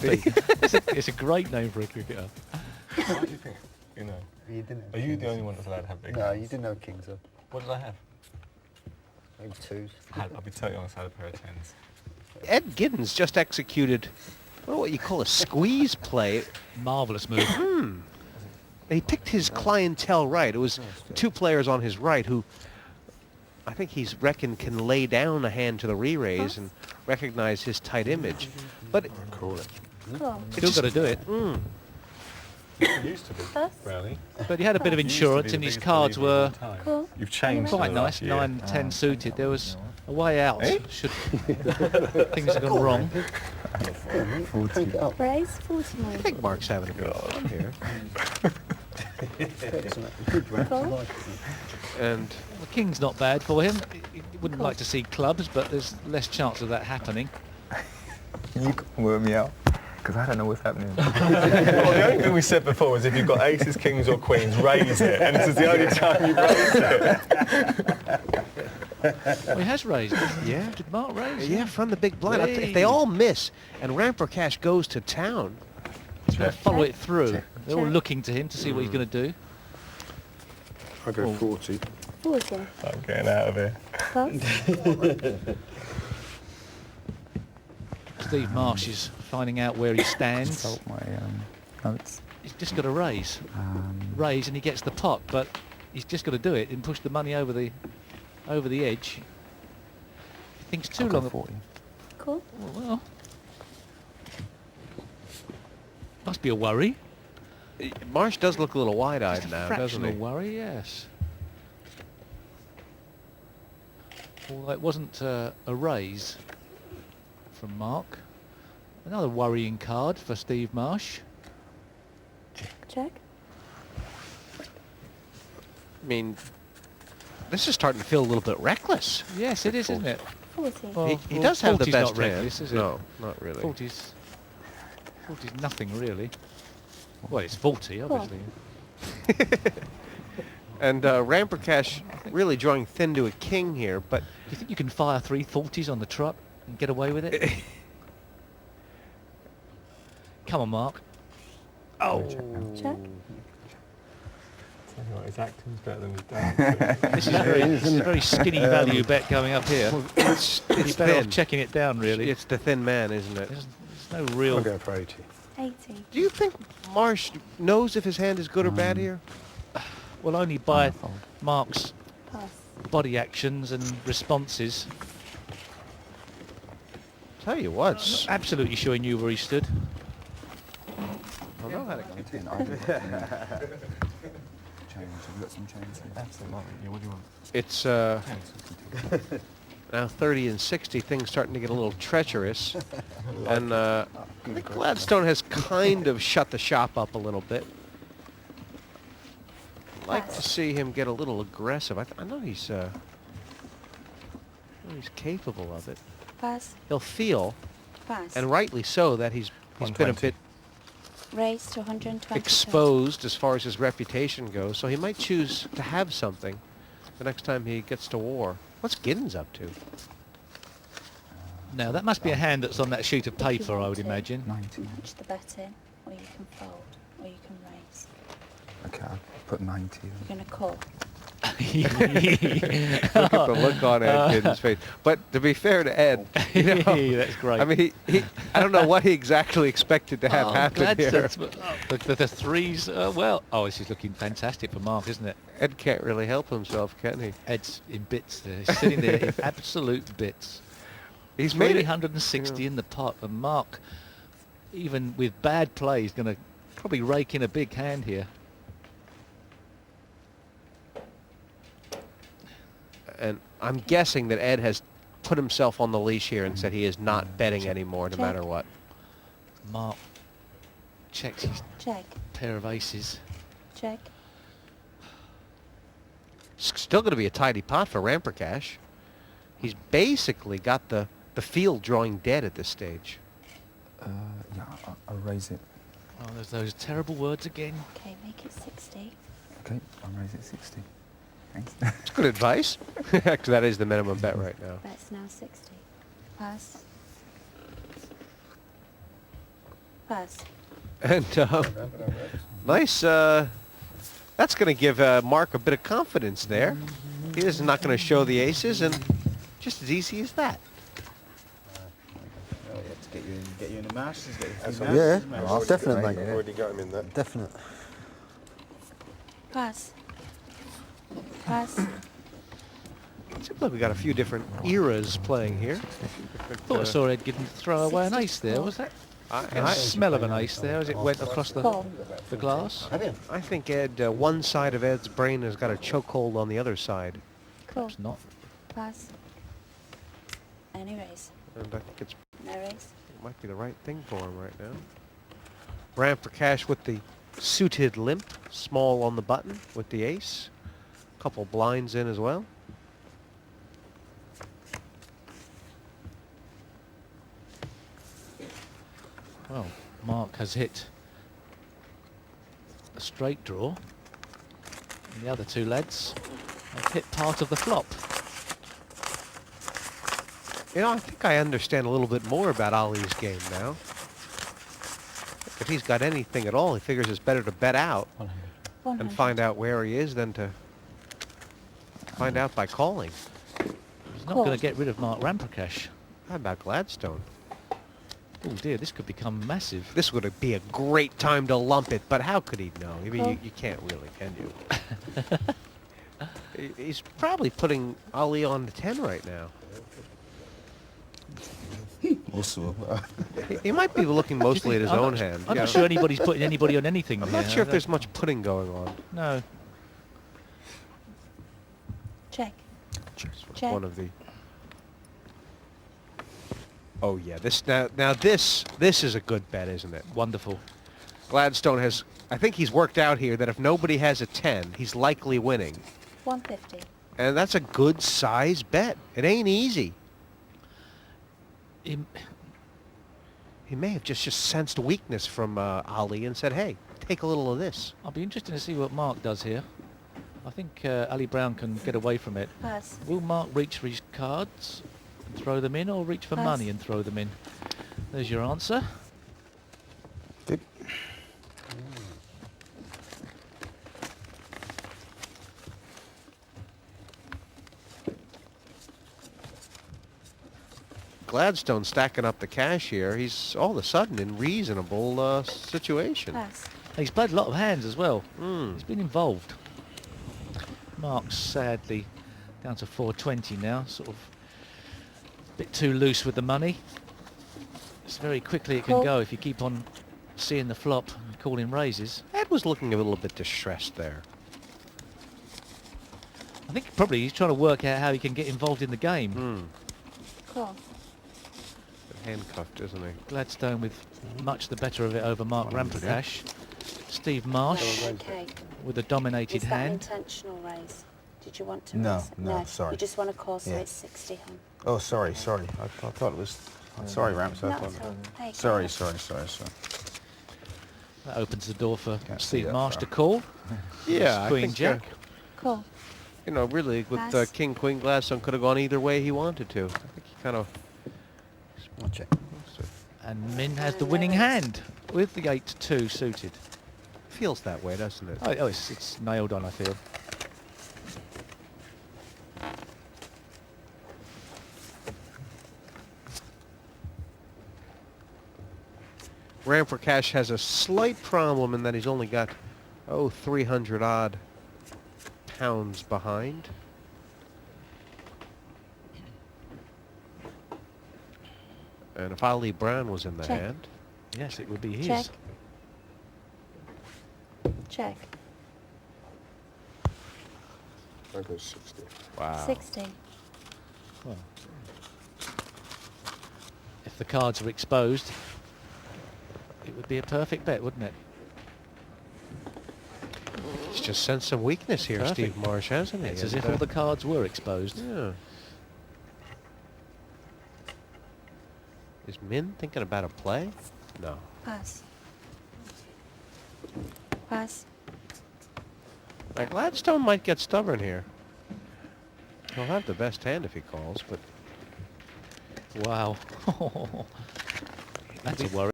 It's a great name for a cricketer. What do you think? You know. You didn't have Are you kings. the only one that's allowed to have big No, hands? you didn't have kings though. What did I have? Maybe twos. I'll be totally honest, I had a pair of tens. Ed Giddens just executed what you call a squeeze play. Marvellous move. He picked his clientele right. It was two players on his right who I think he's reckoned can lay down a hand to the re-raise and recognize his tight image. But Call it. Cool. Still got to do it. It used to be, Us? rarely. But he had a bit of You used to be insurance the and his biggest cards believer were of all time. Cool. You've changed quite in the nice, last year. 9, 10 suited. There was a way out Eh? should things have gone wrong. Crank it up. Raise 40 I more. think Mark's having a good fun here. Excellent. Good round. Cool. I like it. And The king's not bad for him. He wouldn't like to see clubs, but there's less chance of that happening. You can work me out, because I don't know what's happening. Well, the only thing we said before was if you've got aces, kings or queens, raise it. And this is the only time you've raised it. Well, he has raised. Yeah. Did Mark raise? yeah, from the big blind. If Hey. they all miss and Ramprakash goes to town, He's going to follow it through. Check. They're all Check. looking to him to see what he's going to do. I'll go 40. 40. I'm getting out of here. Plus. Steve Marsh is finding out where he stands. Consult my notes. He's just got to raise. Raise and he gets the pot, but he's just got to do it and push the money over the edge. He thinks too I'll go long. 40. Cool. Well, must be a worry. Marsh does look a little wide-eyed Just a now, doesn't fractional he? worry, yes. Although it wasn't a raise from Mark. Another worrying card for Steve Marsh. Check. I mean, this is starting to feel a little bit reckless. Yes, it is, isn't it? 40. Well, He does have the 40's best not hand. reckless, is it? No, not really. 40's nothing really. Well, it's 40, obviously. And Ramprakash really drawing thin to a king here, but Do you think you can fire 3 40s on the trot and get away with it? Come on, Mark. oh, Check. Tell you what, his acting's better than his dance. This is a very skinny value bet going up here. it's You're better off thin. checking it down, really. It's the thin man, isn't it? There's no real... I'll go for 80. 80. Do you think Marsh knows if his hand is good or bad here? Well, only by Fold. Mark's Pass. body actions and responses. Tell you what, s- Absolutely sure he knew where he stood. I don't know how to Chains. Have you got some chains here? Absolutely. Yeah, what do you want? it's now 30 and 60, things starting to get a little treacherous. And I think Gladstone has kind of shut the shop up a little bit. I'd like to see him get a little aggressive. I know he's capable of it. Pass. He'll feel, Pass. and rightly so, that he's been a 120. bit Raise to 120. exposed as far as his reputation goes, so he might choose to have something the next time he gets to war. What's Giddens up to? Now, that must be a hand that's on that sheet of If you paper, I want would to. imagine. 90. Match the bet in, or you can fold, or you can raise. Okay, I'll put 90. You're going to call. Look at the look on Ed Giddens' face. But to be fair to Ed, you know, That's great. I mean, he I don't know what he exactly expected to have Oh, happen glad here. the threes, well, oh, this is looking fantastic for Mark, isn't it? Ed can't really help himself, can he? Ed's in bits there. He's sitting there in absolute bits. He's made it. 360 Yeah. in the pot, and Mark, even with bad play, is going to probably rake in a big hand here. And I'm guessing that Ed has put himself on the leash here and said he is not betting anymore, no Check. matter what. Mark checks his Check. pair of aces. Check. Still going to be a tidy pot for Ramprakash. He's basically got the field drawing dead at this stage. Yeah, I'll raise it. Oh, there's those terrible words again. Okay, make it 60. Okay, I'll raise it 60. Thanks. It's good advice. Actually, that is the minimum bet right now. Bet's now 60. Pass. Pass. And nice. That's going to give Mark a bit of confidence there. He is not going to show the aces, and just as easy as that. Oh, yeah, to get you in the Masters. Yeah, I've definitely, already mate. made Already got him in that. Definite. Pass. Pass. Seems like we got a few different eras playing here. Thought I saw Ed Giddens throw away an ace there. Was that? I Smell of an ace there as it went across the glass. I think Ed, one side of Ed's brain has got a chokehold on the other side, Cool. Perhaps not. Pass. Any raise? and I think it No raise. might be the right thing for him right now. Ramp for cash with the suited limp, small on the button with the ace. Couple blinds in as well. Well, Mark has hit a straight draw. And the other two lads have hit part of the flop. You know, I think I understand a little bit more about Ali's game now. If he's got anything at all, he figures it's better to bet out 100. and find out where he is than to find out by calling. He's not going to get rid of Mark Ramprakash. How about Gladstone? Oh dear, this could become massive. This would be a great time to lump it, but how could he know? I mean, Cool. you can't really, can you? He's probably putting Ali on the 10 right now. Also, He might be looking mostly at his I'm own not- hand. I'm you not know. sure anybody's putting anybody on anything I'm here. not sure if there's much putting going on. No. Check. This was Check. one of the. Oh yeah, this now this is a good bet, isn't it? Wonderful. Gladstone has. I think he's worked out here that if nobody has a 10, he's likely winning, 150. and that's a good size bet. It ain't easy. He may have just sensed weakness from Ali and said, "Hey, take a little of this." I'll be interested to see what Mark does here. I think Ali Brown can get away from it. Pass. Will Mark reach for his cards and throw them in, or reach for Pass. money and throw them in? There's your answer. Good. Gladstone stacking up the cash here. He's all of a sudden in reasonable situation. Pass. He's played a lot of hands as well. Hmm. He's been involved. Mark's sadly down to 420 now, sort of a bit too loose with the money. It's very quickly it can Call. go if you keep on seeing the flop and calling raises. Ed was looking a little bit distressed there. I think probably he's trying to work out how he can get involved in the game. Hmm. Call. Handcuffed, isn't he? Gladstone with much the better of it over Mark Ramprakash. Steve Marsh Okay. with a dominated Is that an hand. intentional raise? Did you want to No, raise? no, sorry. You just want to call, so Yeah. it's 60, hon. Oh, sorry. I thought it was. Sorry, Ramps. I No, thought. it's all. There you go. Sorry. That opens the door for Can't see Steve that Marsh far. to call. Yeah, I Queen think, Jack. Call. you know, really, with Pass. King, Queen, Gladstone could have gone either way he wanted to. I think he kind of... I'll check. And Min has the winning hand with the 8-2 suited. Feels that way, doesn't it? Oh, it's nailed on, I feel. Ramprakash has a slight problem in that he's only got, 300 odd pounds behind. And if Ali Brown was in the Check. hand, Yes, it would be his. Check. Check. I go 60. wow. 60. Well, if the cards are exposed, it would be a perfect bet, wouldn't it? He's just sensed some weakness here, Perfect. Steve Marsh, hasn't he? It's as And, if all the cards were exposed. Yeah. Is Min thinking about a play? No. Pass. Pass. Now, Gladstone might get stubborn here. He'll have the best hand if he calls, but Wow. That's a worry.